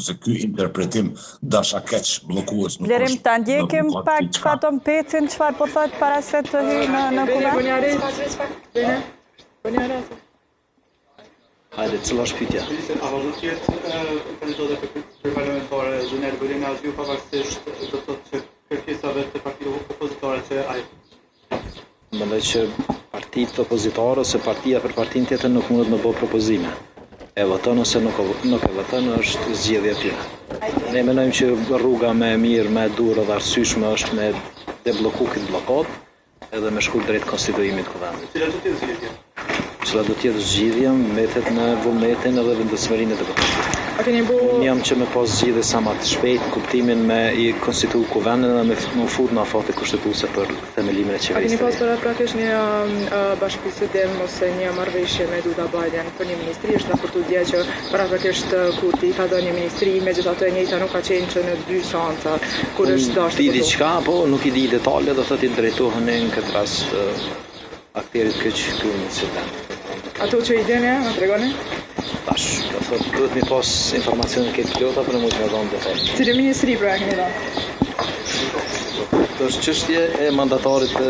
se ky interpretim dashakeq bllokues nuk Blerim, ta ndjekim pak Faton Pecin, çfarë po thot para se të hyjë në kuvend? Hajde, cila është pyetja? Apo do të jetë kandidatë për parlamentare Zëner Bëlina ju pavarësisht do të thotë që kërkesave të partive opozitare që ai. Mendoj që partitë opozitare ose partia për partinë tjetër nuk mundet me bëj propozime. E voton ose nuk e voton është zgjedhja e tyre. Ne mendojmë që rruga më e mirë, më e durë dhe arsyeshme është me deblloku këtë blokad edhe me shku drejt konstituimit të kuvendit. Cila do të jetë zgjedhja? Cila do të jetë zgjidhja mbetet në vullnetin edhe vendosmërinë e deputetëve. Unë jam që me pas zgjidhje sa më të shpejt kuptimin me i konstituu kuvendin dhe me fut në afate kushtetuese për themelimin e qeverisë. A keni pas praktikisht një bashkëbisedim ose një marrëveshje me Duda Biden për një ministri? Është raportuar dje që praktikisht Kurti ka dhënë një ministri, megjithatë e njëjta nuk ka qenë që në 2 seanca kur është dashur. Di diçka, po nuk i di detajet, do thotë i drejtohen në këtë rast akterit ky incident. Ato që i dini, më tregoni? Tash, do thotë duhet mi pas informacione këtë plota për më të më dhënë detaj. Cili ministri pra keni dhënë? Është çështje e mandatarit të